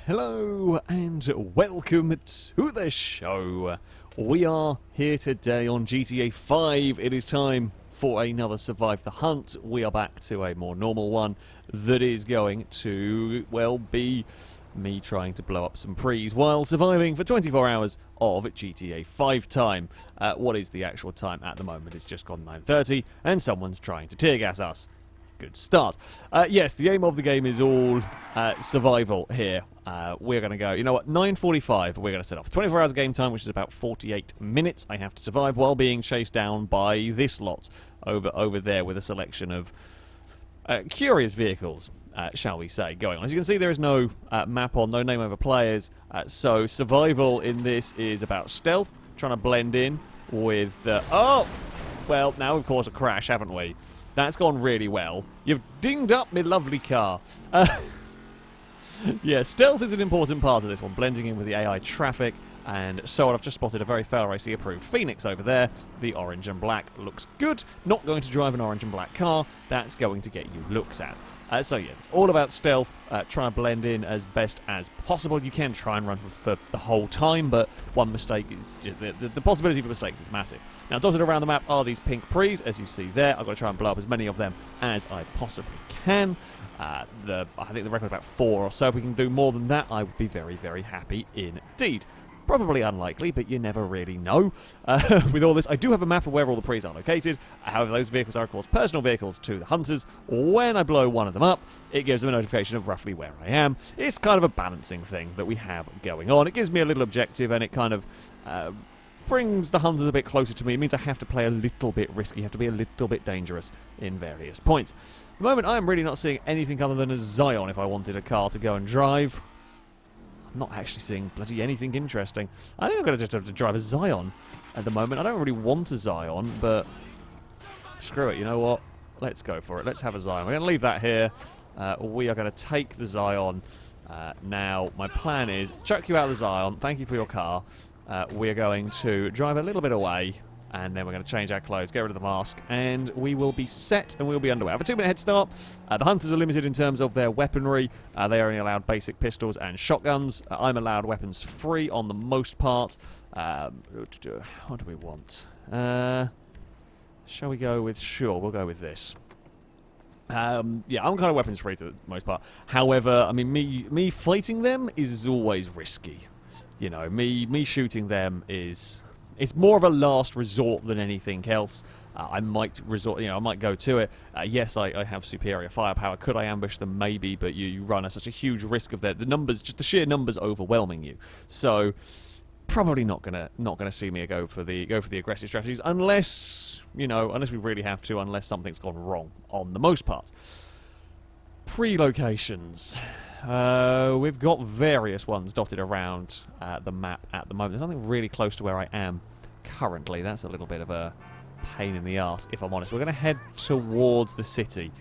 Hello and welcome to the show. We are here today on GTA 5. It is time for another Survive the Hunt. We are back to a more normal one that is going to, well, be me trying to blow up some prees while surviving for 24 hours of GTA 5 time. What is the actual time at the moment? It's just gone 9:30 and someone's trying to tear gas us. Good start. Yes, the aim of the game is all survival here. We're going to go, you know what, 9:45 we're going to set off. 24 hours of game time, which is about 48 minutes. I have to survive while being chased down by this lot over there with a selection of curious vehicles, shall we say, going on. As you can see, there is no map on, no name over players, so survival in this is about stealth, trying to blend in with... oh! Well, now we've caused a crash, haven't we? That's gone really well. You've dinged up my lovely car. Yeah, stealth is an important part of this one, blending in with the AI traffic. And so I've just spotted a very Failrace approved Phoenix over there. The orange and black looks good. Not going to drive an orange and black car. That's going to get you looks at. So yeah, it's all about stealth. Try and blend in as best as possible. You can try and run for the whole time, but one mistake is just, the possibility for mistakes is massive. Now, dotted around the map are these pink prees, as you see there. I've got to try and blow up as many of them as I possibly can. I think the record is about 4 or so. If we can do more than that, I would be very, very happy indeed. Probably unlikely, but you never really know. With all this, I do have a map of where all the prees are located. However, those vehicles are, of course, personal vehicles to the hunters. When I blow one of them up, it gives them a notification of roughly where I am. It's kind of a balancing thing that we have going on. It gives me a little objective, and it kind of brings the hunters a bit closer to me. It means I have to play a little bit risky, have to be a little bit dangerous in various points. At the moment, I am really not seeing anything other than a Zion if I wanted a car to go and drive. Not actually seeing bloody anything interesting. I think I'm going to just have to drive a Zion at the moment. I don't really want a Zion, but screw it, you know what? Let's go for it. Let's have a Zion. We're going to leave that here. We are going to take the Zion. Now, my plan is, chuck you out of the Zion. Thank you for your car. We're going to drive a little bit away, and then we're going to change our clothes, get rid of the mask, and we will be set and we'll be underway. I have a 2-minute head start. The hunters are limited in terms of their weaponry. They are only allowed basic pistols and shotguns. I'm allowed weapons free on the most part. What do we want? Shall we go with... Sure, we'll go with this. Yeah, I'm kind of weapons free to the most part. However, I mean, me fighting them is always risky. You know, me shooting them is... It's more of a last resort than anything else. I might resort, you know, I might go to it. Yes, I have superior firepower. Could I ambush them? Maybe, but you run such a huge risk of the numbers, just the sheer numbers overwhelming you. So probably not gonna see me go for the aggressive strategies unless, you know, unless we really have to, unless something's gone wrong on the most part. Pre-locations. We've got various ones dotted around the map at the moment. There's nothing really close to where I am currently. That's a little bit of a pain in the arse, if I'm honest. We're going to head towards the city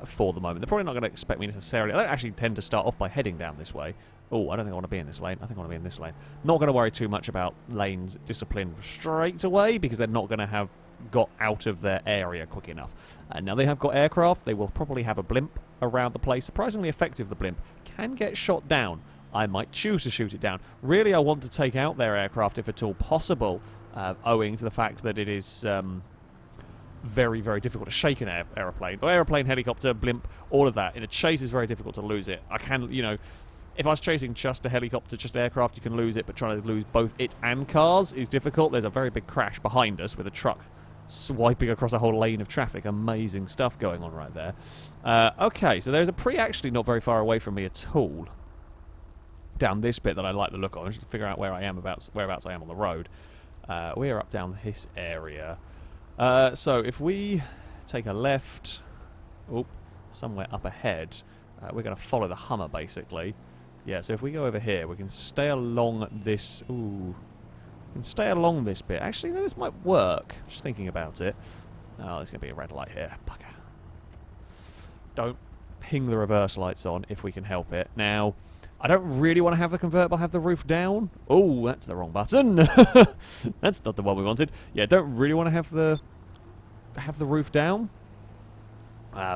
for the moment. They're probably not going to expect me necessarily. I don't actually tend to start off by heading down this way. Oh, I don't think I want to be in this lane. I think I want to be in this lane. Not going to worry too much about lanes discipline straight away, because they're not going to have got out of their area quick enough. Now they have got aircraft. They will probably have a blimp around the place. Surprisingly effective, the blimp. Can get shot down. I might choose to shoot it down. Really, I want to take out their aircraft if at all possible, owing to the fact that it is very, very difficult to shake an aeroplane. Aeroplane, helicopter, blimp, all of that. In a chase, it's very difficult to lose it. I can, you know, if I was chasing just a helicopter, just aircraft, you can lose it, but trying to lose both it and cars is difficult. There's a very big crash behind us with a truck swiping across a whole lane of traffic. Amazing stuff going on right there. Okay, so there's a pre actually not very far away from me at all. Down this bit that I like the look of. I'm just to figure out where I am, whereabouts I am on the road. We're up down this area. So if we take a left, somewhere up ahead, we're going to follow the Hummer basically. Yeah, so if we go over here, we can stay along this. Ooh. We can stay along this bit. Actually, no, this might work. Just thinking about it. Oh, there's going to be a red light here. Bugger. Don't ping the reverse lights on if we can help it. Now, I don't really want to have the convertible have the roof down. Oh, that's the wrong button. That's not the one we wanted. Yeah, don't really want to have the roof down.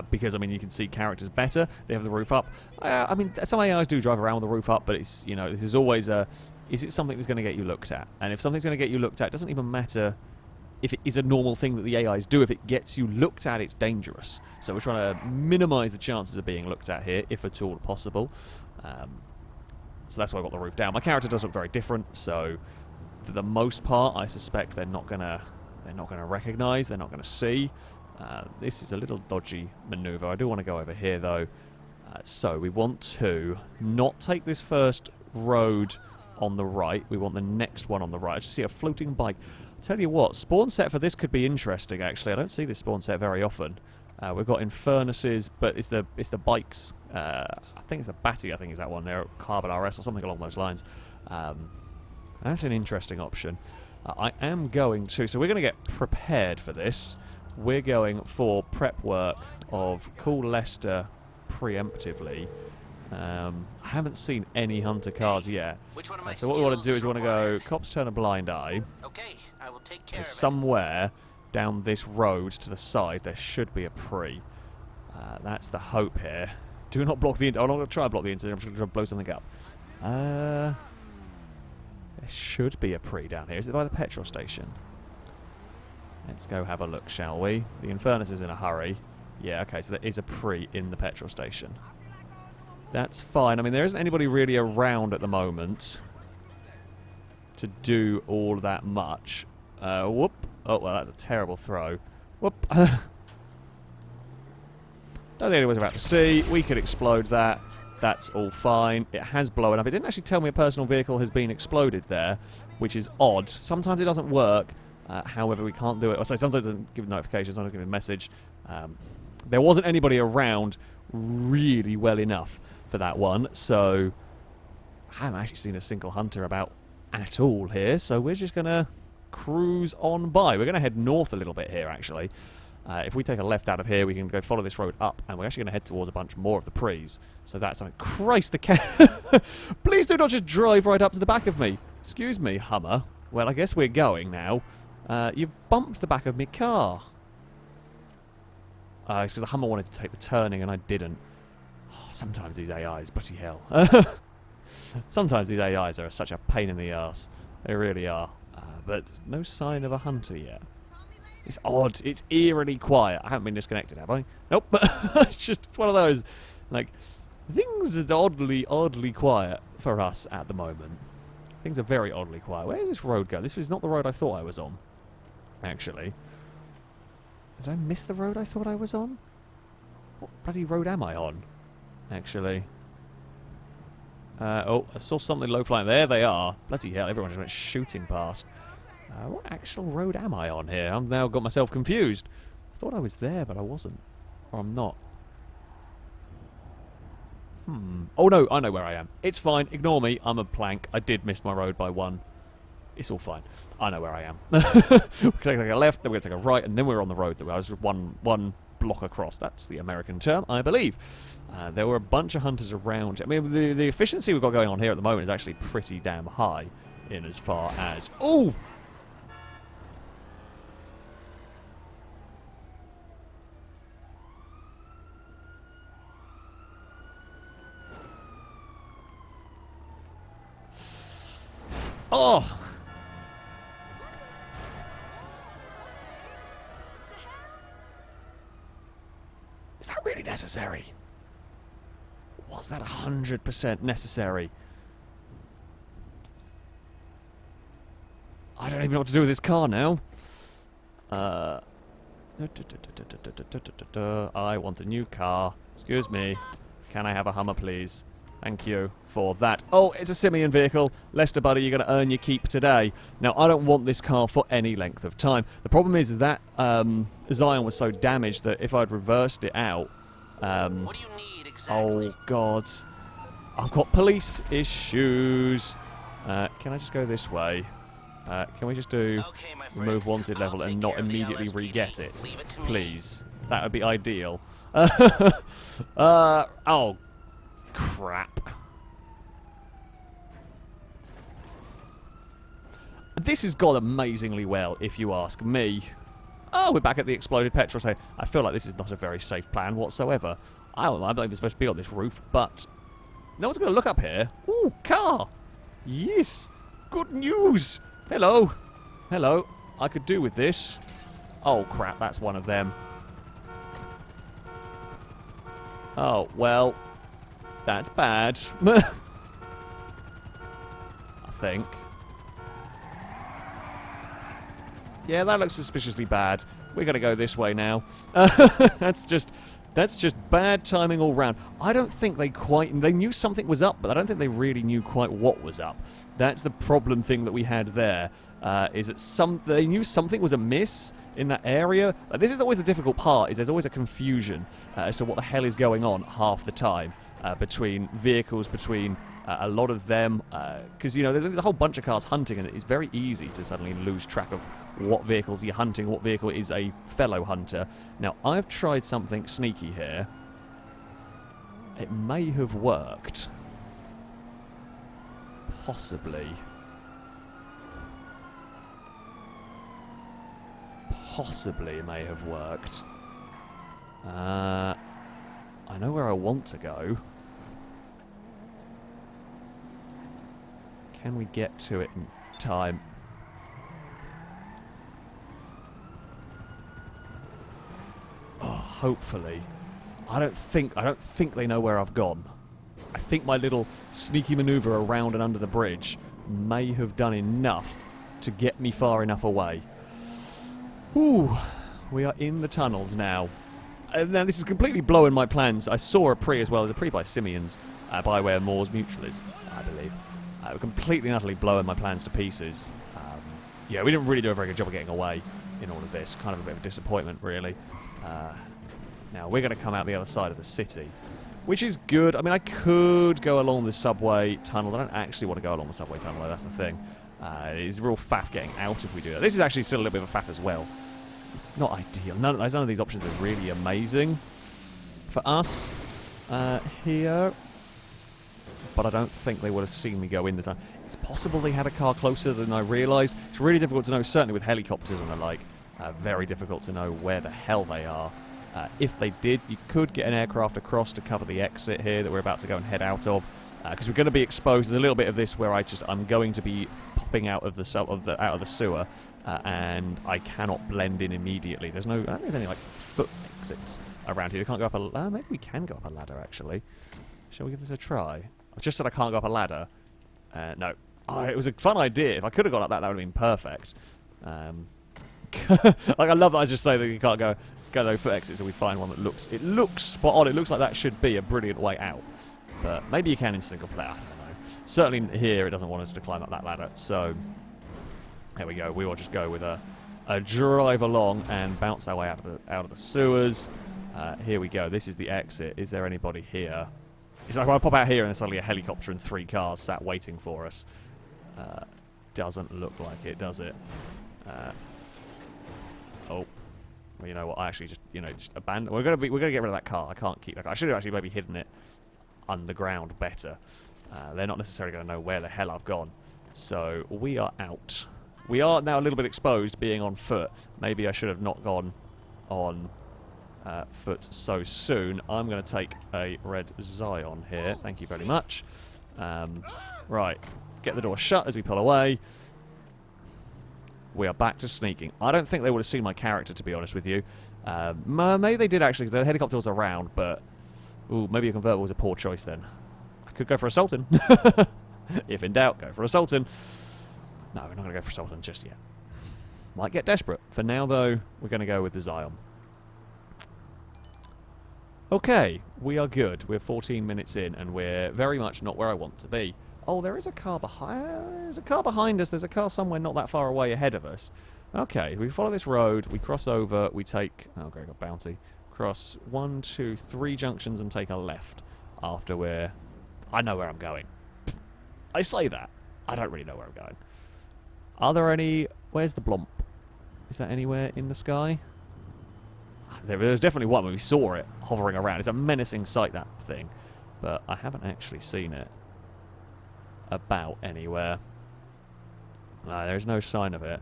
Because, I mean, you can see characters better. They have the roof up. I mean, some AIs do drive around with the roof up, but it's, you know, this is always a... Is it something that's going to get you looked at? And if something's going to get you looked at, it doesn't even matter if it is a normal thing that the AIs do. If it gets you looked at, it's dangerous. So we're trying to minimise the chances of being looked at here, if at all possible. So that's why I got the roof down. My character does look very different, so for the most part, I suspect they're not gonna recognise, they're not gonna see. This is a little dodgy manoeuvre. I do want to go over here though. So we want to not take this first road on the right. We want the next one on the right. I just see a floating bike. I'll tell you what, spawn set for this could be interesting. Actually, I don't see this spawn set very often. We've got Infernuses, but it's the bikes. I think it's the Batty. I think is that one there, Carbon RS or something along those lines. That's an interesting option. I am going to. So we're going to get prepared for this. We're going for prep work of Cool Leicester preemptively. I haven't seen any Hunter cars yet. So what we want to do is we want to go cops turn a blind eye. Okay, I will take care of it. Somewhere down this road to the side there should be a pre. That's the hope here. Do not block the I'm not going to try and block the internet. I'm just going to blow something up. There should be a pre down here. Is it by the petrol station? Let's go have a look, shall we? The Infernus is in a hurry. Yeah, okay, so there is a pre in the petrol station. That's fine. I mean, there isn't anybody really around at the moment to do all that much. Whoop. Oh, well, that's a terrible throw. Whoop. Don't think anyone's about to see. We could explode that. That's all fine. It has blown up. It didn't actually tell me a personal vehicle has been exploded there, which is odd. Sometimes it doesn't work. However, we can't do it. So sometimes it doesn't give notifications, sometimes it doesn't give a message. There wasn't anybody around really well enough for that one, so I haven't actually seen a single hunter about at all here, so we're just going to cruise on by. We're going to head north a little bit here, actually. If we take a left out of here, we can go follow this road up, and we're actually going to head towards a bunch more of the prees. So that's something. Christ, the cat! Please do not just drive right up to the back of me. Excuse me, Hummer. Well, I guess we're going now. You've bumped the back of my car. It's because the Hummer wanted to take the turning, and I didn't. Oh, sometimes these AIs, bloody hell. Sometimes these AIs are such a pain in the arse. They really are. But no sign of a hunter yet. It's odd. It's eerily quiet. I haven't been disconnected, have I? Nope. It's one of those, like, things are oddly quiet for us at the moment. Things are very oddly quiet. Where does this road go? This was not the road I thought I was on, actually. Did I miss the road I thought I was on? What bloody road am I on, actually? Oh, I saw something low flying. There they are. Bloody hell, everyone just went shooting past. What actual road am I on here? I've now got myself confused. I thought I was there, but I wasn't. Or I'm not. Oh no, I know where I am. It's fine. Ignore me. I'm a plank. I did miss my road by one. It's all fine. I know where I am. We're going to take a left, then we're going to take a right, and then we're on the road that I was one block across. That's the American term, I believe. There were a bunch of hunters around. I mean, the efficiency we've got going on here at the moment is actually pretty damn high in as far as... Oh! Oh! Is that really necessary? Was that 100% necessary? I don't even know what to do with this car now. I want a new car. Excuse me. Can I have a Hummer, please? Thank you for that. Oh, it's a Simeon vehicle. Leicester, buddy, you're going to earn your keep today. Now, I don't want this car for any length of time. The problem is that Zion was so damaged that if I'd reversed it out... what do you need exactly? Oh, God. I've got police issues. Can I just go this way? Can we just do remove wanted level and not immediately re-get it? Please. That would be ideal. Oh, crap. This has gone amazingly well, if you ask me. Oh, we're back at the exploded petrol station. I feel like this is not a very safe plan whatsoever. I don't know, I believe it's supposed to be on this roof, but no one's going to look up here. Ooh, car. Yes. Good news. Hello. Hello. I could do with this. Oh, crap. That's one of them. Oh, well. That's bad. I think. Yeah, that looks suspiciously bad. We're going to go this way now. That's just bad timing all round. I don't think they knew something was up, but I don't think they really knew quite what was up. That's the problem thing that we had there, is that they knew something was amiss in that area. This is always the difficult part, is there's always a confusion as to what the hell is going on half the time between vehicles, between a lot of them, because, you know, there's a whole bunch of cars hunting, and it's very easy to suddenly lose track of what vehicles you're hunting, what vehicle is a fellow hunter. Now, I've tried something sneaky here. It may have worked. Possibly. Possibly it may have worked. I know where I want to go. Can we get to it in time? Oh, hopefully. I don't think they know where I've gone. I think my little sneaky maneuver around and under the bridge may have done enough to get me far enough away. Ooh, we are in the tunnels now. Now, this is completely blowing my plans. I saw a pre as well. There's a pre by Simeon's, by where Moore's Mutual is, I believe. Completely and utterly blowing my plans to pieces. Yeah, we didn't really do a very good job of getting away in all of this. Kind of a bit of a disappointment, really. Now, we're going to come out the other side of the city, which is good. I mean, I could go along the subway tunnel. I don't actually want to go along the subway tunnel, though. That's the thing. It's real faff getting out if we do that. This is actually still a little bit of a faff as well. It's not ideal. None of these options are really amazing for us here. But I don't think they would have seen me go in the tunnel. It's possible they had a car closer than I realised. It's really difficult to know, certainly with helicopters and the like. Very difficult to know where the hell they are. If they did, you could get an aircraft across to cover the exit here that we're about to go and head out of. Because we're going to be exposed. There's a little bit of this where I'm going to be popping out of the sewer, and I cannot blend in immediately. I don't think there's any like foot exits around here. We can't go up a maybe we can go up a ladder actually. Shall we give this a try? I just said I can't go up a ladder. No. Oh, it was a fun idea. If I could have gone up that would have been perfect. Like, I love that I just say that you can't go those foot exits and we find one that looks spot on. It looks like that should be a brilliant way out. But maybe you can in single player, I don't know. Certainly here it doesn't want us to climb up that ladder. So, there we go. We will just go with a drive along and bounce our way out of the sewers. Here we go. This is the exit. Is there anybody here? It's like when I pop out here and there's suddenly a helicopter and 3 cars sat waiting for us. Doesn't look like it, does it? Oh. Well, you know what? I actually just abandon. We're gonna get rid of that car. I can't keep that car. I should have actually maybe hidden it underground better. They're not necessarily going to know where the hell I've gone. So we are out. We are now a little bit exposed being on foot. Maybe I should have not gone on foot so soon. I'm going to take a red Zion here. Thank you very much. Right. Get the door shut as we pull away. We are back to sneaking. I don't think they would have seen my character, to be honest with you. Maybe they did actually. The helicopter was around, but ooh, maybe a convertible was a poor choice then. I could go for a Sultan. If in doubt, go for a Sultan. No, we're not going to go for a Sultan just yet. Might get desperate. For now, though, we're going to go with the Zion. Okay, we are good. We're 14 minutes in, and we're very much not where I want to be. Oh, there is a car behind. There's a car behind us. There's a car somewhere not that far away ahead of us. Okay, we follow this road. We cross over. We take. Oh, great, got bounty. Cross 1, 2, 3 junctions and take a left. After we're. I know where I'm going. I say that. I don't really know where I'm going. Are there any? Where's the Blimp? Is that anywhere in the sky? There's definitely one when we saw it hovering around. It's a menacing sight, that thing. But I haven't actually seen it about anywhere. There's no sign of it.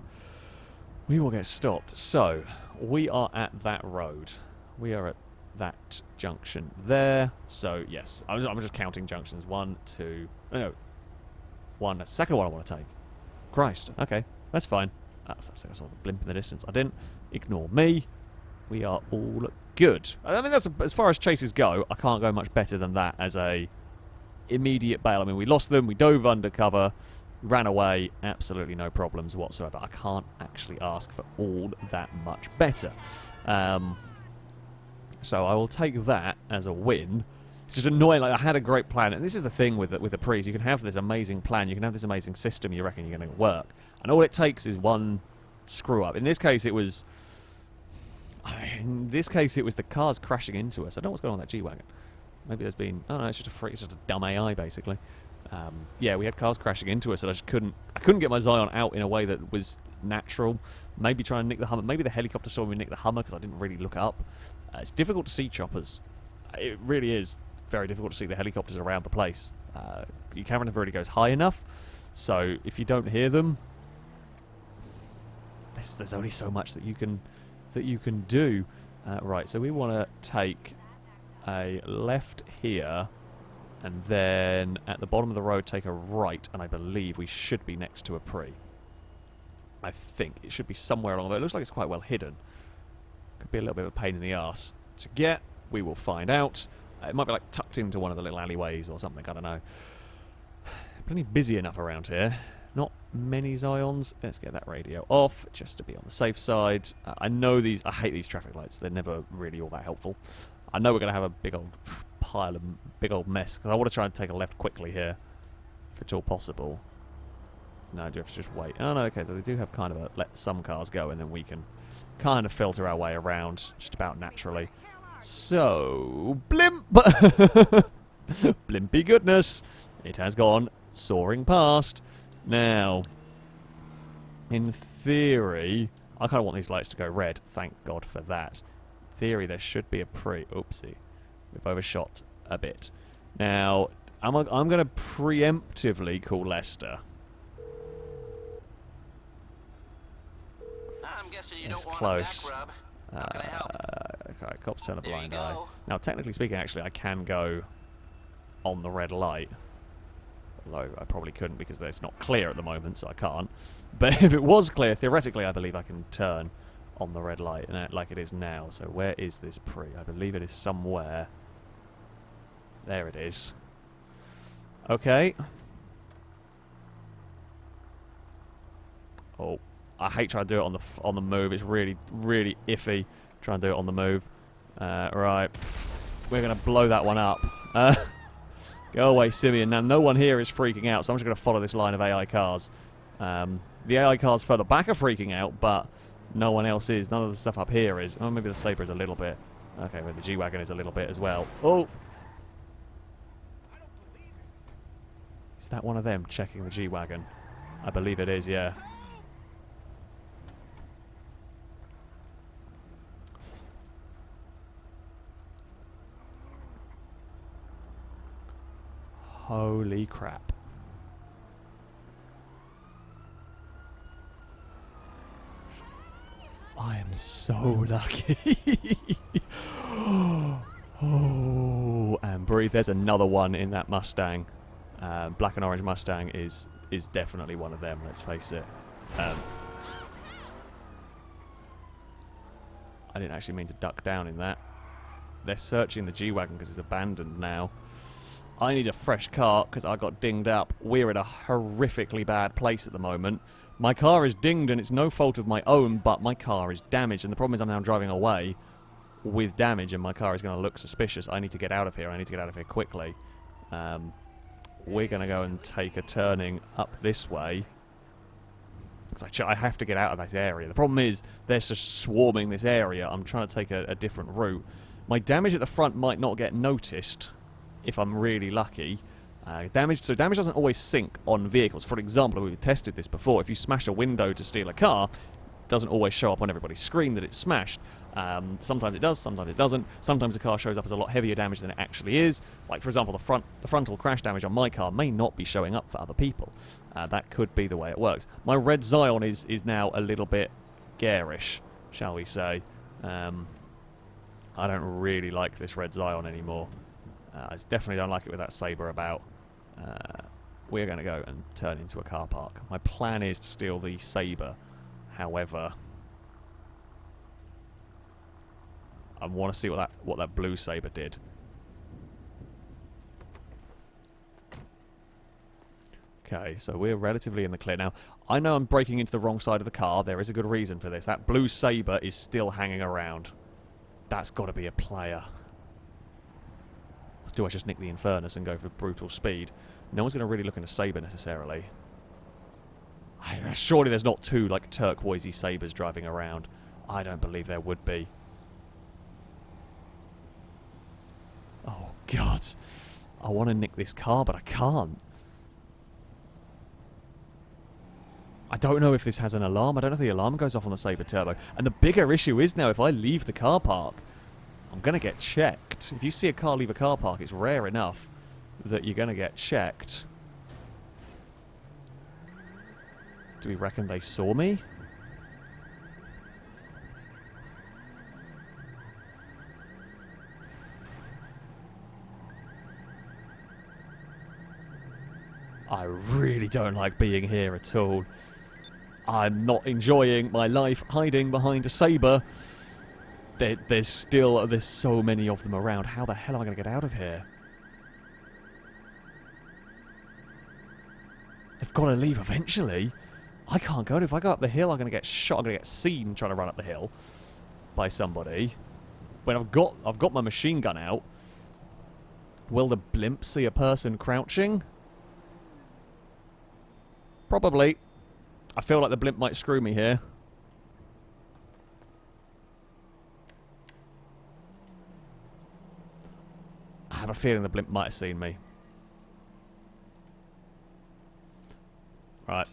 We will get stopped. So, we are at that road. We are at that junction there. So, yes, I'm just counting junctions. 1, 2... No, 1. That's the second one I want to take. Christ. Okay, that's fine. I saw the blimp in the distance. I didn't. Ignore me. We are all good. I mean, that's as far as chases go, I can't go much better than that as a immediate bail. I mean, we lost them. We dove undercover. Ran away. Absolutely no problems whatsoever. I can't actually ask for all that much better. So I will take that as a win. It's just annoying. Like, I had a great plan, and this is the thing with the Prees. You can have this amazing plan, you can have this amazing system you reckon you're going to work, and all it takes is one screw up. In this case, it was. The cars crashing into us. I don't know what's going on with that G-Wagon. Maybe there's been. Oh no, it's just it's just a dumb AI basically. Yeah, we had cars crashing into us, and I couldn't get my Zion out in a way that was natural. Maybe try and nick the Hummer. Maybe the helicopter saw me nick the Hummer because I didn't really look up. It's difficult to see choppers. It really is very difficult to see the helicopters around the place. Your camera never really goes high enough, so if you don't hear them, there's only so much that you can do. Right, so we want to take a left here, and then at the bottom of the road take a right, and I believe we should be next to a Pre. I think it should be somewhere along there. It looks like it's quite well hidden. Could be a little bit of a pain in the arse to get. We will find out. It might be like tucked into one of the little alleyways or something. I don't know. Plenty busy enough around here. Not many Zions. Let's get that radio off just to be on the safe side. I know these. I hate these traffic lights. They're never really all that helpful. I know we're going to have a big old pile of big old mess because I want to try and take a left quickly here, if at all possible. No, I do have to just wait. Oh no, okay. They do have kind of a let some cars go, and then we can kind of filter our way around just about naturally. So, blimp! Blimpy goodness. It has gone soaring past. Now, in theory, I kind of want these lights to go red. Thank God for that. In theory, there should be a Oopsie. We've overshot a bit. Now, I'm going to preemptively call Lester. I'm guessing you It's don't close. want a back rub. How can I help? Okay, cops turn a There you blind eye. go. Now, technically speaking, actually, I can go on the red light. Although I probably couldn't because it's not clear at the moment, so I can't. But if it was clear, theoretically, I believe I can turn on the red light, like it is now. So where is this Pre? I believe it is somewhere. There it is. Okay. Oh, I hate trying to do it on the move. It's really, really iffy trying to do it on the move. Right. We're going to blow that one up. Go away, Simeon. Now, no one here is freaking out, so I'm just going to follow this line of AI cars. The AI cars further back are freaking out, but no one else is. None of the stuff up here is. Oh, maybe the Sabre is a little bit. Okay, but the G-Wagon is a little bit as well. Oh! Is that one of them checking the G-Wagon? I believe it is, yeah. Holy crap. I am so lucky. Oh, and breathe. There's another one in that Mustang. Black and orange Mustang is definitely one of them, let's face it. I didn't actually mean to duck down in that. They're searching the G-Wagon because it's abandoned now. I need a fresh car because I got dinged up. We're in a horrifically bad place at the moment. My car is dinged and it's no fault of my own, but my car is damaged. And the problem is I'm now driving away with damage and my car is going to look suspicious. I need to get out of here. I need to get out of here quickly. We're going to go and take a turning up this way. Because I have to get out of this area. The problem is they're just swarming this area. I'm trying to take a different route. My damage at the front might not get noticed if I'm really lucky. Damage doesn't always sync on vehicles. For example, we've tested this before. If you smash a window to steal a car, it doesn't always show up on everybody's screen that it's smashed. Sometimes it does, sometimes it doesn't. Sometimes the car shows up as a lot heavier damage than it actually is. Like, for example, the frontal crash damage on my car may not be showing up for other people. That could be the way it works. My red Zion is now a little bit garish. shall we say. I don't really like this red Zion anymore. I definitely don't like it with that Sabre about. We're going to go and turn into a car park. My plan is to steal the Sabre. However, I want to see what that blue Sabre did. Okay, so we're relatively in the clear now. I know I'm breaking into the wrong side of the car. There is a good reason for this. That blue Sabre is still hanging around. That's got to be a player. Do I just nick the Infernus and go for brutal speed? No one's going to really look in a Sabre necessarily. Surely there's not two like turquoisey Sabres driving around. I don't believe there would be. Oh God. I want to nick this car, but I can't. I don't know if this has an alarm. I don't know if the alarm goes off on the Sabre Turbo. And the bigger issue is now if I leave the car park, I'm going to get checked. If you see a car leave a car park, it's rare enough that you're going to get checked. Do we reckon they saw me? I really don't like being here at all. I'm not enjoying my life hiding behind a Sabre. There's so many of them around. How the hell am I going to get out of here? They've got to leave eventually. I can't go. If I go up the hill, I'm going to get shot. I'm going to get seen trying to run up the hill by somebody. When I've got my machine gun out, will the blimp see a person crouching? Probably. I feel like the blimp might screw me here. I have a feeling the blimp might have seen me. Right.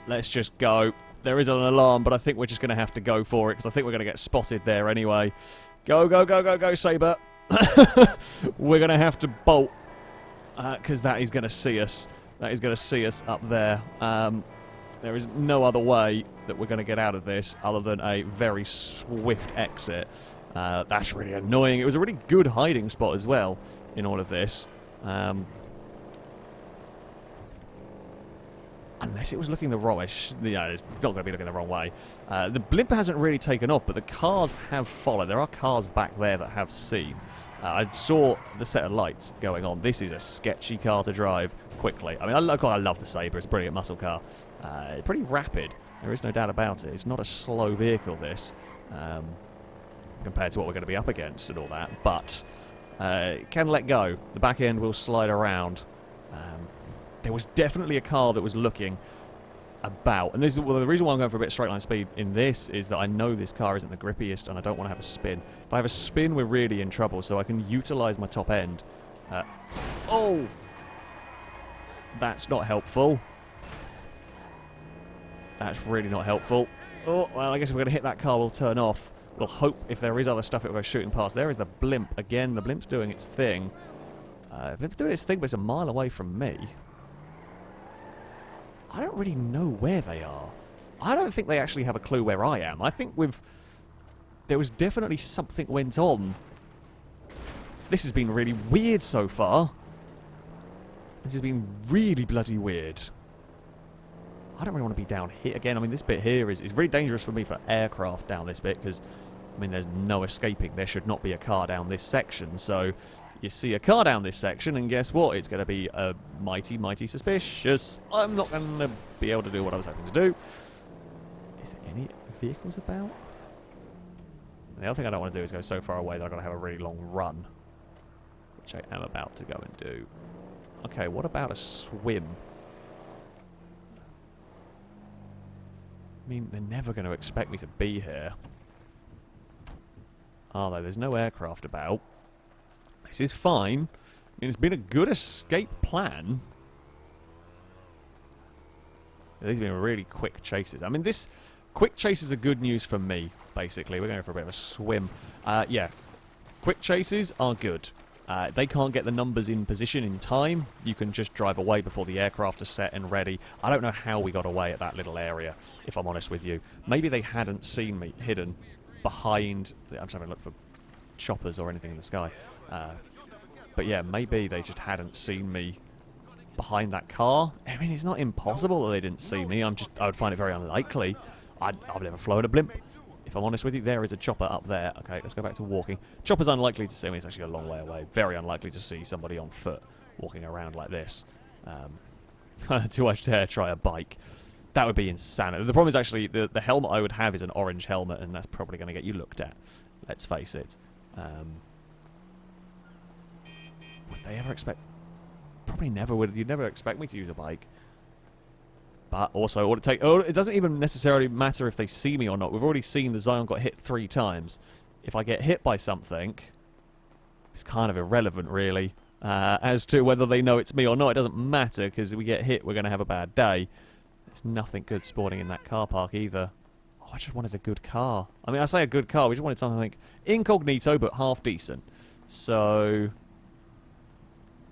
Let's just go. There is an alarm, but I think we're just going to have to go for it, because I think we're going to get spotted there anyway. Go, go, go, go, go, Sabre. We're going to have to bolt, because that is going to see us. That is going to see us up there. There is no other way that we're going to get out of this other than a very swift exit. That's really annoying. It was a really good hiding spot as well in all of this. Unless it was looking the wrong way. Yeah, it's not going to be looking the wrong way. The blimp hasn't really taken off, but the cars have followed. There are cars back there that have seen. I saw the set of lights going on. This is a sketchy car to drive quickly. I mean, I love the Sabre. It's a brilliant muscle car. Pretty rapid. There is no doubt about it. It's not a slow vehicle, this, compared to what we're going to be up against and all that. But it can let go. The back end will slide around. There was definitely a car that was looking about. And this is, well, the reason why I'm going for a bit of straight line speed in this is that I know this car isn't the grippiest and I don't want to have a spin. If I have a spin, we're really in trouble, so I can utilise my top end. Oh! That's not helpful. That's really not helpful. Oh, well, I guess if we're going to hit that car, we'll turn off. We'll hope if there is other stuff it will go shooting past. There is the blimp. Again, the blimp's doing its thing. Blimp's doing its thing, but it's a mile away from me. I don't really know where they are. I don't think they actually have a clue where I am. I think there was definitely something went on. This has been really weird so far. This has been really bloody weird. I don't really want to be down here. Again, I mean, this bit here is really dangerous for me for aircraft down this bit, because, I mean, there's no escaping. There should not be a car down this section, so you see a car down this section, and guess what? It's going to be mighty, mighty suspicious. I'm not going to be able to do what I was hoping to do. Is there any vehicles about? The other thing I don't want to do is go so far away that I've got to have a really long run, which I am about to go and do. Okay, what about a swim? I mean, they're never going to expect me to be here, are they? There's no aircraft about. This is fine. I mean, it's been a good escape plan. These have been really quick chases. I mean, quick chases are good news for me, basically. We're going for a bit of a swim. Yeah. Quick chases are good. They can't get the numbers in position in time. You can just drive away before the aircraft are set and ready. I don't know how we got away at that little area, if I'm honest with you. Maybe they hadn't seen me hidden behind... I'm trying to look for choppers or anything in the sky. But yeah, maybe they just hadn't seen me behind that car. I mean, it's not impossible that they didn't see me. I would find it very unlikely. I've never flown a blimp. If I'm honest with you, there is a chopper up there. Okay, let's go back to walking. Chopper's unlikely to see me. It's actually a long way away. Very unlikely to see somebody on foot walking around like this. Do I dare try a bike? That would be insanity. The problem is actually the helmet I would have is an orange helmet, and that's probably going to get you looked at. Let's face it. Would they ever expect... Probably never would. You'd never expect me to use a bike. But also, it doesn't even necessarily matter if they see me or not. We've already seen the Zion got hit 3 times. If I get hit by something, it's kind of irrelevant, really. As to whether they know it's me or not, it doesn't matter, because if we get hit, we're going to have a bad day. There's nothing good spawning in that car park either. Oh, I just wanted a good car. I mean, I say a good car. We just wanted something incognito, but half decent. So,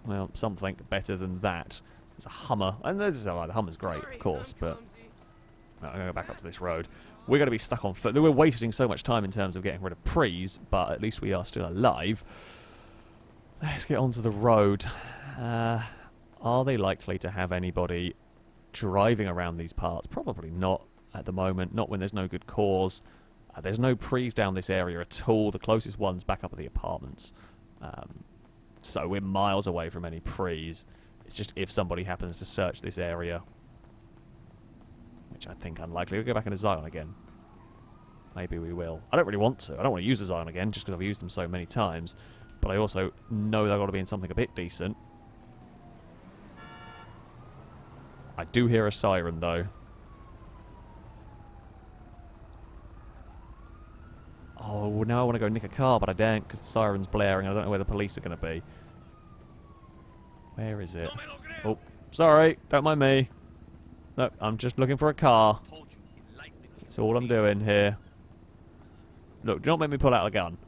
well, something better than that. There's a Hummer, and the Hummer's great, of course, but I'm going to go back up to this road. We're going to be stuck on foot. We're wasting so much time in terms of getting rid of prees, but at least we are still alive. Let's get onto the road. Are they likely to have anybody driving around these parts? Probably not at the moment, not when there's no good cause. There's no prees down this area at all. The closest one's back up at the apartments. So we're miles away from any prees. It's just if somebody happens to search this area, which I think unlikely. We'll go back into Zion again. Maybe we will. I don't really want to. I don't want to use the Zion again just because I've used them so many times. But I also know they've got to be in something a bit decent. I do hear a siren, though. Oh, now I want to go nick a car, but I don't because the siren's blaring. I don't know where the police are going to be. Where is it? Oh, sorry. Don't mind me. No, I'm just looking for a car. That's all I'm doing here. Look, do not make me pull out a gun.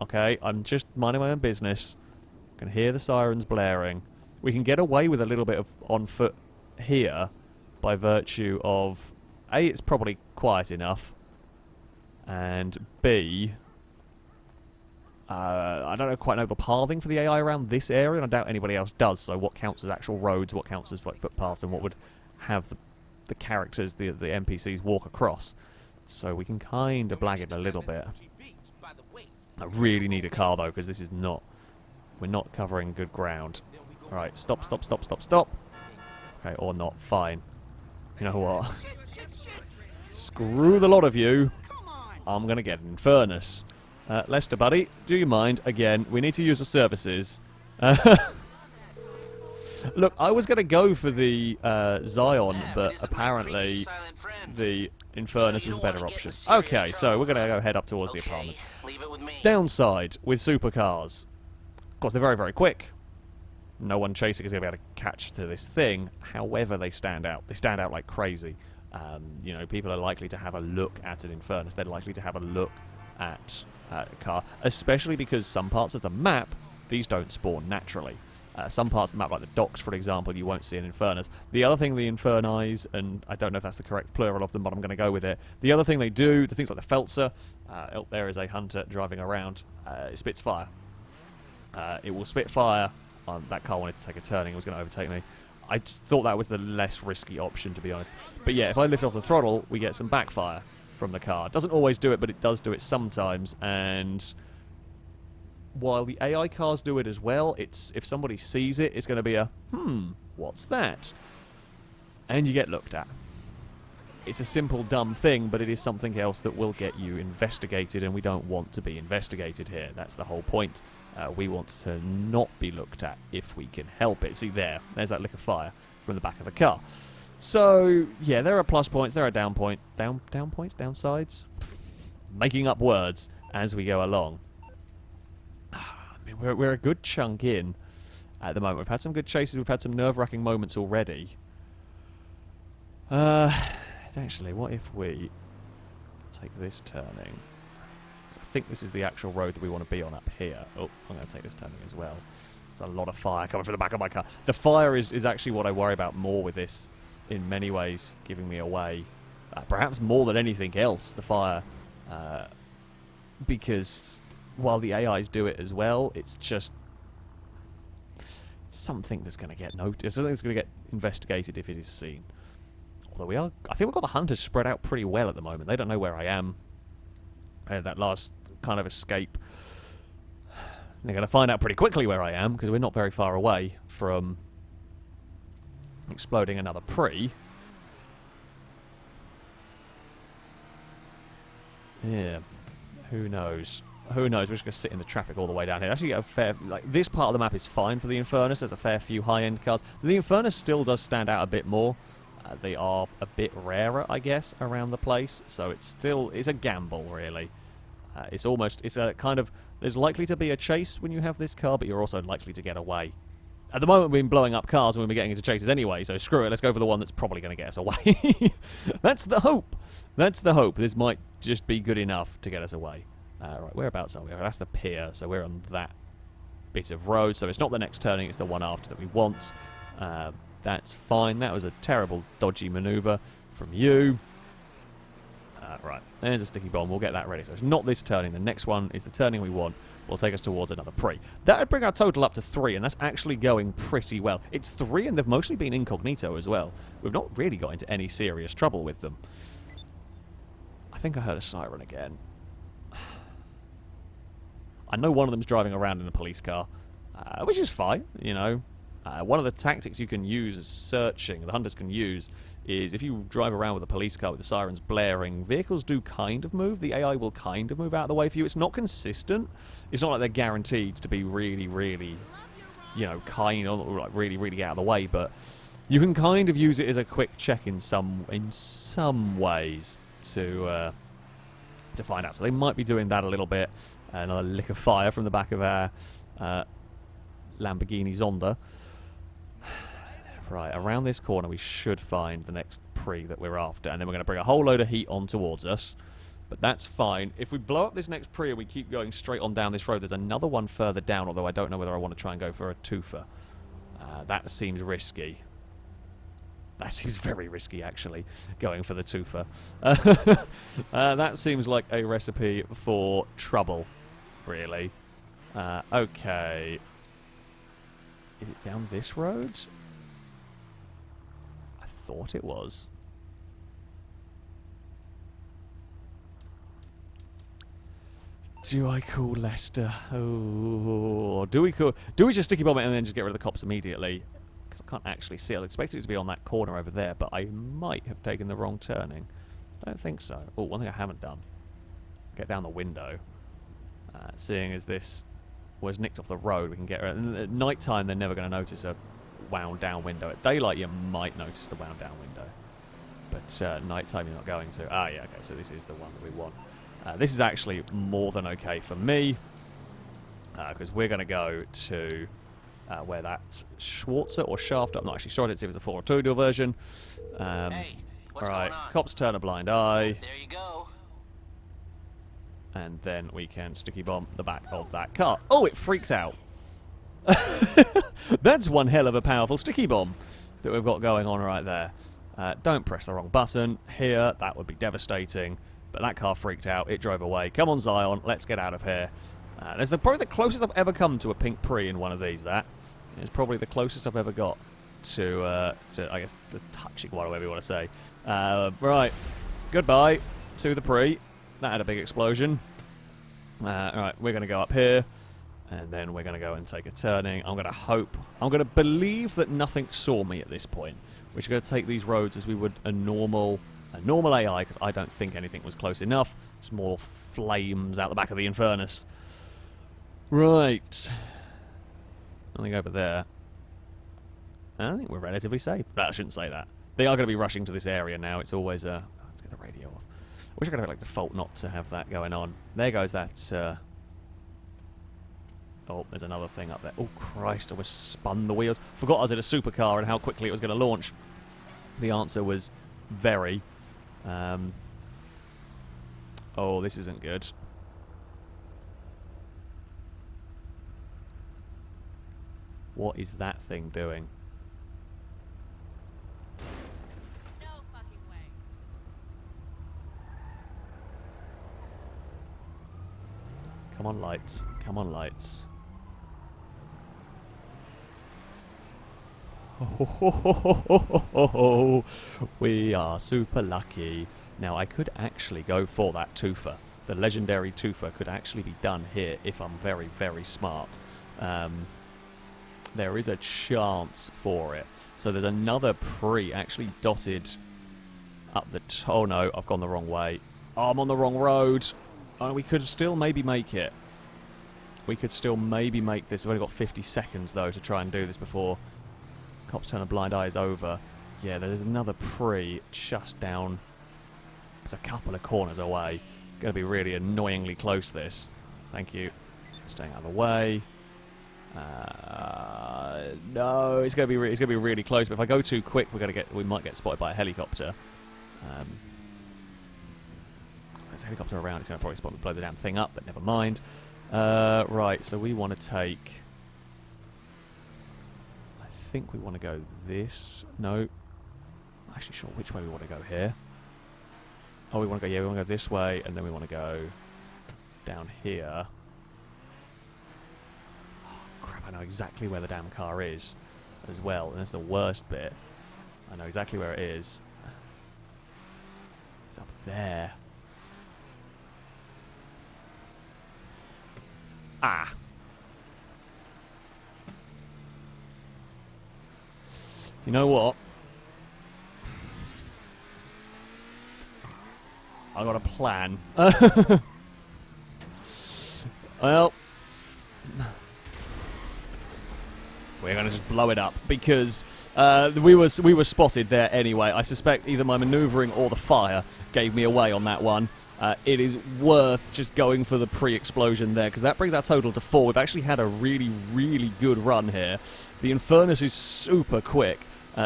Okay, I'm just minding my own business. I can hear the sirens blaring. We can get away with a little bit of on foot here by virtue of A, it's probably quiet enough, and B, I don't quite know the pathing for the AI around this area, and I doubt anybody else does, so what counts as actual roads, what counts as like footpaths, and what would have the characters, the NPCs walk across. So we can kind of blag it a little bit. I really need a car, though, because this is not... We're not covering good ground. Alright, stop, stop, stop, stop, stop. Okay, or not. Fine. You know what? Screw the lot of you. I'm going to get an Infernus. Lester, buddy, do you mind? Again, we need to use the services. Look, I was going to go for the Zion, but apparently the Infernus was the better option. Okay, so we're going to go head up towards the apartments. Downside with supercars. Of course, they're very, very quick. No one chasing is going to be able to catch to this thing. However, they stand out. They stand out like crazy. You know, people are likely to have a look at an Infernus. They're likely to have a look at a car, especially because some parts of the map, these don't spawn naturally. Some parts of the map, like the docks, for example, you won't see an Infernus. The other thing the Infernis, and I don't know if that's the correct plural of them, but I'm going to go with it. The other thing they do, the things like the Feltzer, oh, there is a hunter driving around. It spits fire. It will spit fire. That car wanted to take a turning. It was going to overtake me. I just thought that was the less risky option, to be honest. But yeah, if I lift off the throttle, we get some backfire from the car. It doesn't always do it, but it does do it sometimes. And while the AI cars do it as well, it's if somebody sees it, it's going to be a, what's that? And you get looked at. It's a simple, dumb thing, but it is something else that will get you investigated, and we don't want to be investigated here. That's the whole point. We want to not be looked at if we can help it. See, there's that lick of fire from the back of the car. So, yeah, there are plus points, there are down points, downsides? Making up words as we go along. I mean, we're a good chunk in at the moment. We've had some good chases, we've had some nerve-wracking moments already. Actually, what if we take this turning? I think this is the actual road that we want to be on up here. Oh, I'm going to take this turning as well. There's a lot of fire coming from the back of my car. The fire is actually what I worry about more with this, in many ways, giving me away. Perhaps more than anything else, the fire. Because while the AIs do it as well, it's just something that's going to get noticed. Something that's going to get investigated if it is seen. Although I think we've got the hunters spread out pretty well at the moment. They don't know where I am. I had that last kind of escape. They're going to find out pretty quickly where I am, because we're not very far away from exploding another pre. Yeah, who knows? Who knows? We're just going to sit in the traffic all the way down here. Actually, this part of the map is fine for the Infernus. There's a fair few high-end cars. The Infernus still does stand out a bit more. They are a bit rarer, I guess, around the place. So it's a gamble, really. It's a kind of, there's likely to be a chase when you have this car, but you're also likely to get away. At the moment, we've been blowing up cars and we'll be getting into chases anyway, so screw it, let's go for the one that's probably going to get us away. That's the hope. That's the hope. This might just be good enough to get us away. Right, whereabouts are we? That's the pier, so we're on that bit of road. So it's not the next turning, it's the one after that we want. That's fine. That was a terrible, dodgy manoeuvre from you. Right, there's a sticky bomb. We'll get that ready. So it's not this turning. The next one is the turning we want. Will take us towards another pre. That would bring our total up to 3, and that's actually going pretty well. It's 3, and they've mostly been incognito as well. We've not really got into any serious trouble with them. I think I heard a siren again. I know one of them's driving around in a police car, which is fine, you know. One of the tactics you can use as searching, the hunters can use, is if you drive around with a police car with the sirens blaring, vehicles do kind of move. The AI will kind of move out of the way for you. It's not consistent. It's not like they're guaranteed to be really, really, you know, kind of, like really, really out of the way, but you can kind of use it as a quick check in some ways to find out. So they might be doing that a little bit. Another lick of fire from the back of our Lamborghini Zonda. Right, around this corner we should find the next pre that we're after, and then we're going to bring a whole load of heat on towards us. But that's fine. If we blow up this next pre and we keep going straight on down this road, there's another one further down, although I don't know whether I want to try and go for a twofer. That seems risky. That seems very risky, actually, going for the twofer. That seems like a recipe for trouble, really. Okay. Is it down this road? I thought it was. Do I call Leicester? Oh, do we just sticky bomb it and then just get rid of the cops immediately? Because I can't actually see. I expected it to be on that corner over there, but I might have taken the wrong turning. I don't think so. Oh, one thing I haven't done. Get down the window. Seeing as this was nicked off the road, we can get... At night time, they're never going to notice a wound down window. At daylight, you might notice the wound down window. But night time, you're not going to. Ah, yeah, okay, so this is the one that we want. This is actually more than okay for me, because we're going to go to where that Schwarzer or Shaft, I'm not actually sure, I didn't see if it was the 4 or 2-door version. Hey, what's all right, going on? cops turn a blind eye. There you go. And then we can sticky bomb the back of that car. Oh, it freaked out. That's one hell of a powerful sticky bomb that we've got going on right there. Don't press the wrong button here. That would be devastating. But that car freaked out. It drove away. Come on, Zion. Let's get out of here. That's probably the closest I've ever come to a pink pre in one of these. That is probably the closest I've ever got to I guess, the touching one, or whatever you want to say. Right. Goodbye to the pre. That had a big explosion. Alright, we're going to go up here, and then we're going to go and take a turning. I'm going to believe that nothing saw me at this point. We're just going to take these roads as we would a normal AI, because I don't think anything was close enough. Just more flames out the back of the Infernus. Right. Nothing over there. I think we're relatively safe. I shouldn't say that. They are going to be rushing to this area now. It's always let's get the radio off. I wish I could have like default not to have that going on. There goes that. Oh, there's another thing up there. Oh Christ! I almost spun the wheels. Forgot I was in a supercar and how quickly it was going to launch. The answer was very. Oh, this isn't good. What is that thing doing? No fucking way. Come on, lights. Come on, lights. We are super lucky. Now, I could actually go for that twofer. The legendary twofer could actually be done here if I'm very, very smart. There is a chance for it. So there's another pre actually dotted up the... Oh no, I've gone the wrong way. Oh, I'm on the wrong road. Oh, we could still maybe make it. We could still maybe make this. We've only got 50 seconds, though, to try and do this before Cops Turn a Blind Eye is over. Yeah, there's another pre just down. It's a couple of corners away. It's going to be really annoyingly close, this. Thank you. Staying out of the way. No, it's going to be really close. But if I go too quick, we might get spotted by a helicopter. There's a helicopter around. It's going to probably blow the damn thing up, but never mind. Right, so we want to take... I think we want to go this. No. I'm actually sure which way we want to go here. Oh, we want to go... Yeah, we want to go this way, and then we want to go down here. Oh, crap, I know exactly where the damn car is as well, and that's the worst bit. I know exactly where it is. It's up there. Ah. You know what? I got a plan. Well, we're going to just blow it up because we were spotted there anyway. I suspect either my manoeuvring or the fire gave me away on that one. It is worth just going for the pre-explosion there, because that brings our total to 4. We've actually had a really, really good run here. The Infernus is super quick,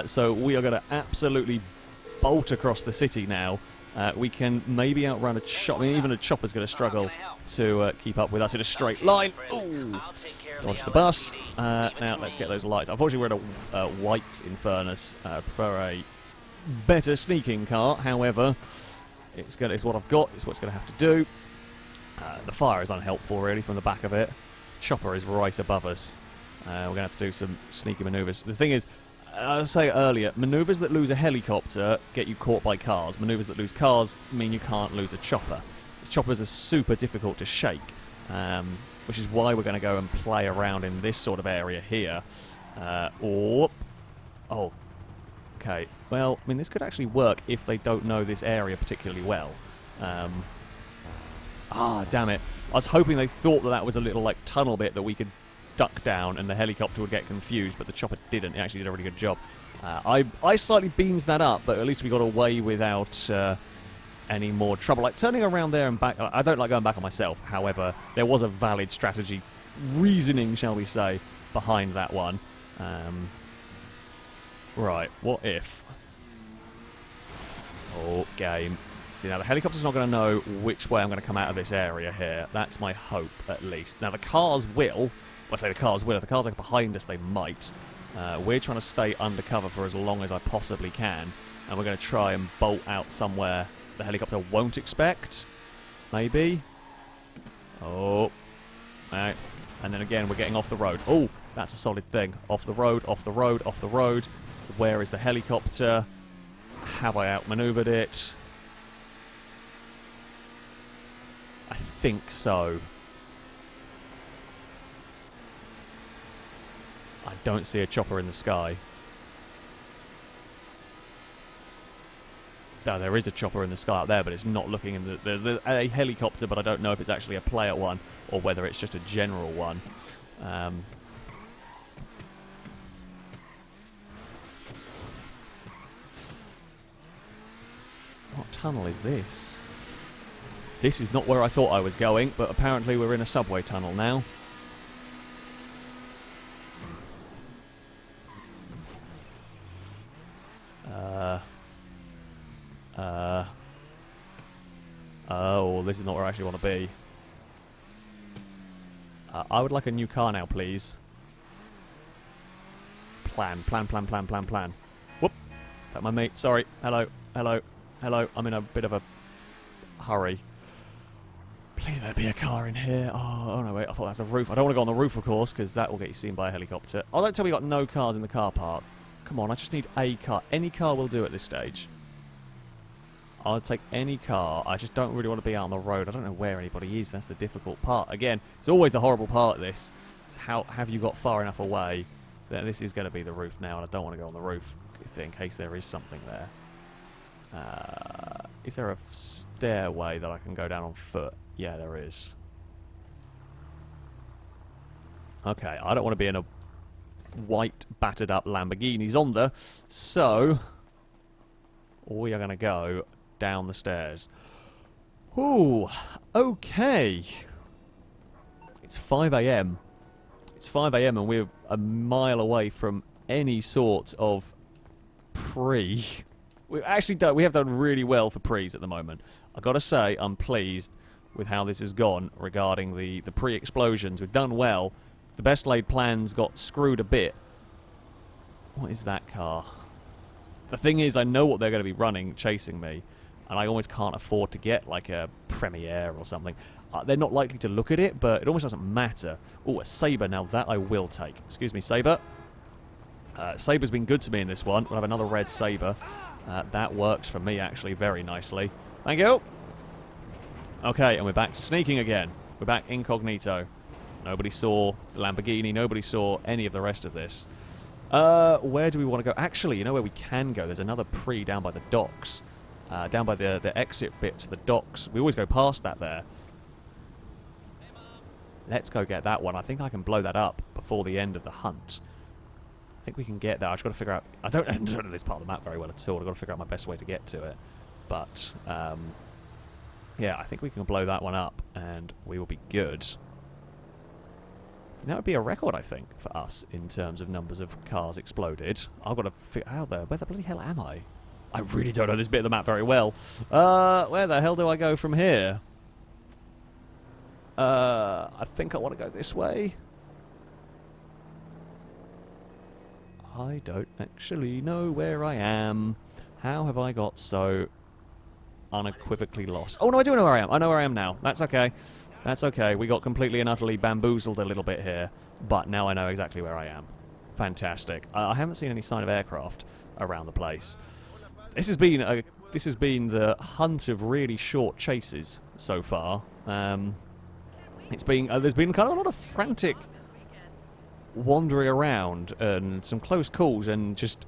so we are going to absolutely bolt across the city now. We can maybe outrun a chopper. I mean, even a chopper's going to struggle to keep up with us in a straight line. Ooh! Dodge the bus. Now, let's get those lights. Unfortunately, we're in a white Infernus. Prefer a better sneaking car, however... It's what I've got. It's what's going to have to do. The fire is unhelpful, really, from the back of it. Chopper is right above us. We're going to have to do some sneaky manoeuvres. The thing is, as I say earlier, manoeuvres that lose a helicopter get you caught by cars. Manoeuvres that lose cars mean you can't lose a chopper. The choppers are super difficult to shake, which is why we're going to go and play around in this sort of area here. Oh. Okay, well, I mean, this could actually work if they don't know this area particularly well. Damn it. I was hoping they thought that was a little, like, tunnel bit that we could duck down and the helicopter would get confused, but the chopper didn't. It actually did a really good job. I slightly beans that up, but at least we got away without any more trouble. Like, turning around there and back, I don't like going back on myself. However, there was a valid strategy, reasoning, shall we say, behind that one. Right, what if... Oh, game. See, now the helicopter's not going to know which way I'm going to come out of this area here. That's my hope, at least. Now, the cars will. I say the cars will. If the cars are behind us, they might. We're trying to stay undercover for as long as I possibly can. And we're going to try and bolt out somewhere the helicopter won't expect. Maybe. Oh. Right. And then again, we're getting off the road. Oh, that's a solid thing. Off the road, off the road, off the road. Where is the helicopter? Have I outmaneuvered it? I think so. I don't see a chopper in the sky. No, there is a chopper in the sky up there, but it's not looking in the... There's a helicopter, but I don't know if it's actually a player one or whether it's just a general one. What tunnel is this? This is not where I thought I was going, but apparently we're in a subway tunnel now. Oh, this is not where I actually want to be. I would like a new car now, please. plan. Whoop. That my mate. Sorry. Hello. I'm in a bit of a hurry. Please there be a car in here. Oh no, wait. I thought that's a roof. I don't want to go on the roof, of course, because that will get you seen by a helicopter. Oh, don't tell me you got no cars in the car park. Come on, I just need a car. Any car will do at this stage. I'll take any car. I just don't really want to be out on the road. I don't know where anybody is. That's the difficult part. Again, it's always the horrible part of this. It's how have you got far enough away that this is going to be the roof now, and I don't want to go on the roof in case there is something there. Is there a stairway that I can go down on foot? Yeah, there is. Okay, I don't want to be in a white, battered up Lamborghini Zonda, so we are going to go down the stairs. Ooh, okay. It's 5 a.m. It's 5 a.m. and we're a mile away from any sort of pre. We have done really well for pre's at the moment. I've got to say, I'm pleased with how this has gone regarding the pre-explosions. We've done well. The best laid plans got screwed a bit. What is that car? The thing is, I know what they're going to be running, chasing me, and I almost can't afford to get like a Premiere or something. They're not likely to look at it, but it almost doesn't matter. Oh, a Sabre, now that I will take. Excuse me, Sabre. Sabre's been good to me in this one. We'll have another red Sabre. That works for me, actually, very nicely. Thank you. Okay, and we're back to sneaking again. We're back incognito. Nobody saw the Lamborghini. Nobody saw any of the rest of this. Where do we want to go? Actually, you know where we can go? There's another pre down by the docks. Down by the exit bit to the docks. We always go past that there. Let's go get that one. I think I can blow that up before the end of the hunt. I think we can get there. I've just got to figure out... I don't know this part of the map very well at all. I've got to figure out my best way to get to it. But, yeah, I think we can blow that one up and we will be good. And that would be a record, I think, for us in terms of numbers of cars exploded. I've got to figure out there. Where the bloody hell am I? I really don't know this bit of the map very well. Where the hell do I go from here? I think I want to go this way. I don't actually know where I am. How have I got so unequivocally lost? Oh, no, I do know where I am. I know where I am now. That's okay. That's okay. We got completely and utterly bamboozled a little bit here, but now I know exactly where I am. Fantastic. I haven't seen any sign of aircraft around the place. This has been the hunt of really short chases so far. It's been there's been kind of a lot of frantic wandering around and some close calls, and just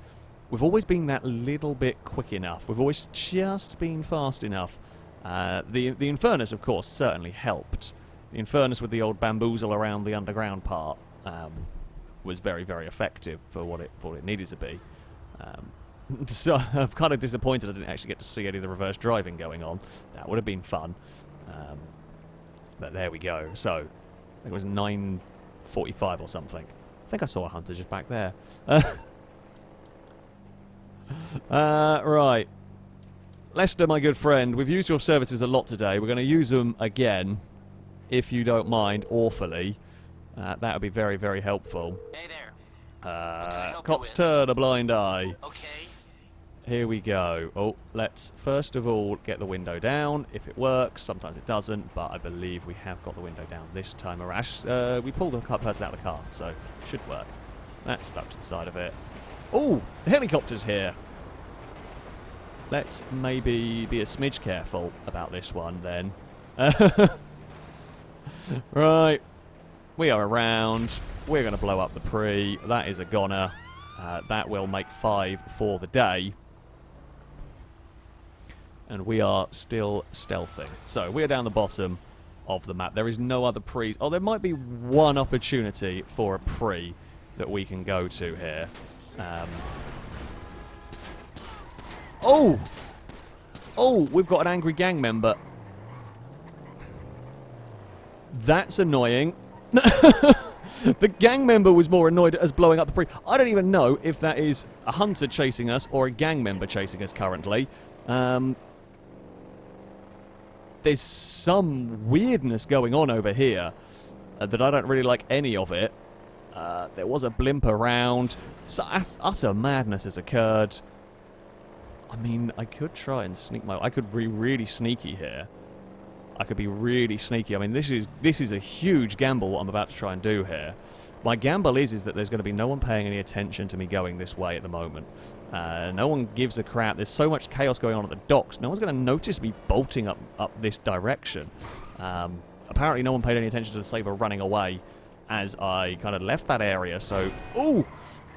we've always been that little bit quick enough. We've always just been fast enough. The Infernus, of course, certainly helped. The Infernus with the old bamboozle around the underground part was very, very effective for what it needed to be. So I'm kind of disappointed I didn't actually get to see any of the reverse driving going on. That would have been fun. But there we go. So I think it was 9:45 or something. I think I saw a hunter just back there. Right. Lester, my good friend, we've used your services a lot today. We're going to use them again, if you don't mind, awfully. That would be very, very helpful. Hey there. Cops turn a blind eye. Okay. Here we go. Oh, let's first of all get the window down. If it works, sometimes it doesn't, but I believe we have got the window down this time around. We pulled the person out of the car, so it should work. That's stuck to the side of it. Oh, the helicopter's here. Let's maybe be a smidge careful about this one then. Right. We are around. We're going to blow up the pre. That is a goner. That will make 5 for the day. And we are still stealthing. So we are down the bottom of the map. There is no other pre's. Oh, there might be one opportunity for a pre that we can go to here. Oh! Oh, we've got an angry gang member. That's annoying. The gang member was more annoyed at us blowing up the pre. I don't even know if that is a hunter chasing us or a gang member chasing us currently. There's some weirdness going on over here that I don't really like any of it. There was a blimp around. Utter madness has occurred. I mean, I could try and sneak my... I could be really sneaky here. I could be really sneaky. I mean, this is a huge gamble what I'm about to try and do here. My gamble is that there's going to be no one paying any attention to me going this way at the moment. No one gives a crap. There's so much chaos going on at the docks. No one's going to notice me bolting up this direction. Apparently no one paid any attention to the Sabre running away as I kind of left that area. So, ooh,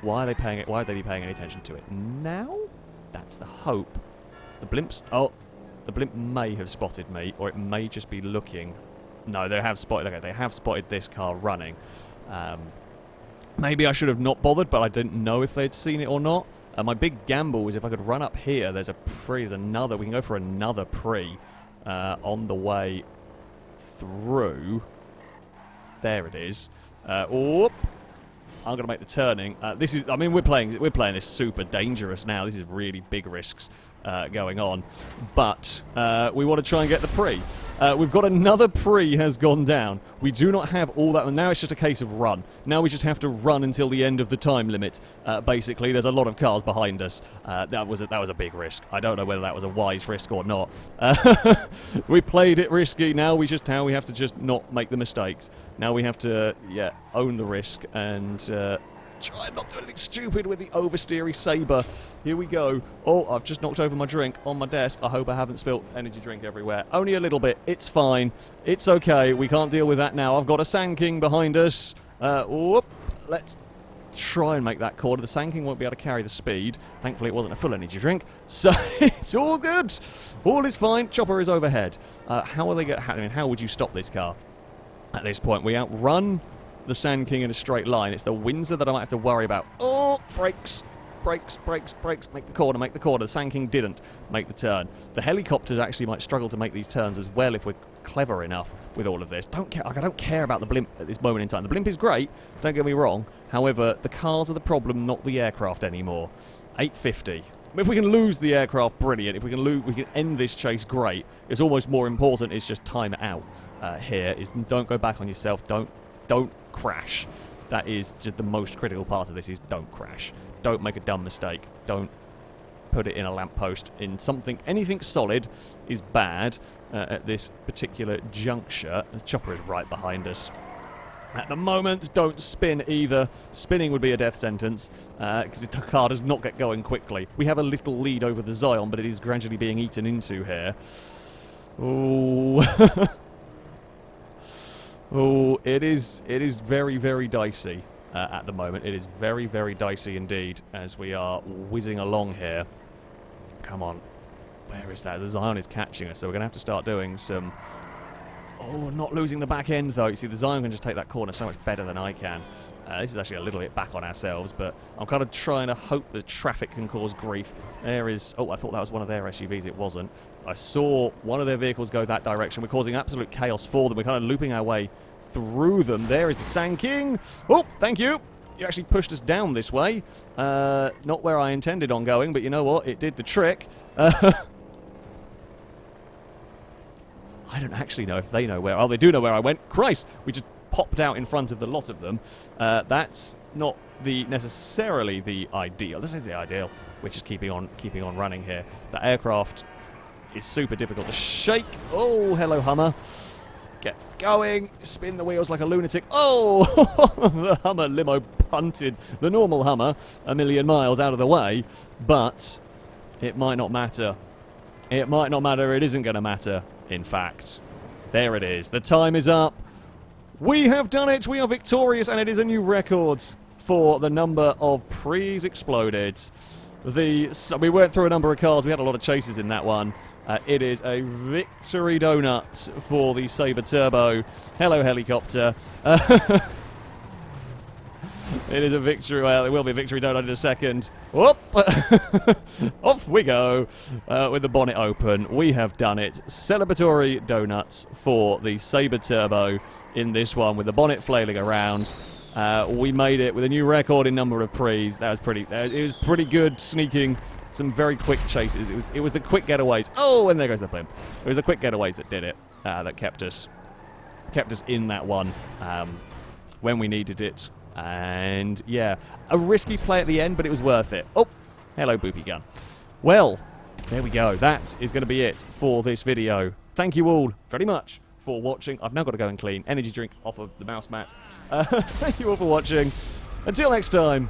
why would they be paying any attention to it now? That's the hope. The blimps... Oh, the blimp may have spotted me, or it may just be looking... No, they have spotted... Okay, they have spotted this car running. Maybe I should have not bothered, but I didn't know if they'd seen it or not. My big gamble was if I could run up here. There's another... We can go for another pre on the way through. There it is. Whoop. I'm going to make the turning. This is... I mean, we're playing this super dangerous now. This is really big risks going on. But we want to try and get the pre. We've got another pre has gone down. We do not have all that. Now it's just a case of run. Now we just have to run until the end of the time limit. Basically, there's a lot of cars behind us. That was a big risk. I don't know whether that was a wise risk or not. We played it risky. Now we have to just not make the mistakes. Now we have to, own the risk and try and not do anything stupid with the oversteery Sabre. Here we go. Oh, I've just knocked over my drink on my desk. I hope I haven't spilt energy drink everywhere. Only a little bit. It's fine. It's okay. We can't deal with that now. I've got a Sand King behind us. Whoop. Let's try and make that corner. The Sand King won't be able to carry the speed. Thankfully, it wasn't a full energy drink. So, it's all good. All is fine. Chopper is overhead. How would you stop this car? At this point, we outrun the Sand King in a straight line. It's the Windsor that I might have to worry about. Oh, brakes. Brakes. Make the corner. The Sand King didn't make the turn. The helicopters actually might struggle to make these turns as well if we're clever enough with all of this. I don't care about the blimp at this moment in time. The blimp is great, don't get me wrong. However, the cars are the problem, not the aircraft anymore. 850. If we can lose the aircraft, brilliant. If we can end this chase, great. It's almost more important is just time it out here. Don't go back on yourself. Don't crash. That is just the most critical part of this is don't crash. Don't make a dumb mistake. Don't put it in a lamppost. Anything solid is bad at this particular juncture. The chopper is right behind us. At the moment, don't spin either. Spinning would be a death sentence because the car does not get going quickly. We have a little lead over the Zion, but it is gradually being eaten into here. Ooh. Oh, it is very, very dicey at the moment. It is very, very dicey indeed as we are whizzing along here. Come on. Where is that? The Zion is catching us, so we're going to have to start doing some... Oh, not losing the back end, though. You see, the Zion can just take that corner so much better than I can. This is actually a little bit back on ourselves, but I'm kind of trying to hope the traffic can cause grief. There is... Oh, I thought that was one of their SUVs. It wasn't. I saw one of their vehicles go that direction. We're causing absolute chaos for them. We're kind of looping our way through them. There is the Sand King. Oh, thank you. You actually pushed us down this way. Not where I intended on going, but you know what? It did the trick. I don't actually know if they know where... Oh, they do know where I went. Christ! We just popped out in front of the lot of them. That's not necessarily the ideal. This is the ideal. We're just keeping on running here. The aircraft is super difficult to shake. Oh, hello, Hummer. Get going. Spin the wheels like a lunatic. Oh! The Hummer limo punted the normal Hummer a million miles out of the way, but it might not matter. It might not matter. It isn't going to matter, in fact. There it is. The time is up. We have done it. We are victorious, and it is a new record for the number of pre's exploded. So we went through a number of cars. We had a lot of chases in that one. It is a victory donut for the Sabre Turbo. Hello, helicopter. It is a victory. Well, it will be a victory donut in a second. Whoop! Off we go with the bonnet open. We have done it. Celebratory donuts for the Sabre Turbo in this one with the bonnet flailing around. We made it with a new record in number of pre's. That was pretty. It was pretty good sneaking. Some very quick chases. It was the quick getaways. Oh, and there goes the blimp. It was the quick getaways that did it. That kept us in that one when we needed it And, yeah, a risky play at the end, but it was worth it. Oh, hello, Boopy Gun. Well, there we go. That is going to be it for this video. Thank you all very much for watching. I've now got to go and clean energy drink off of the mouse mat. Thank you all for watching. Until next time,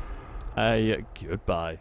goodbye.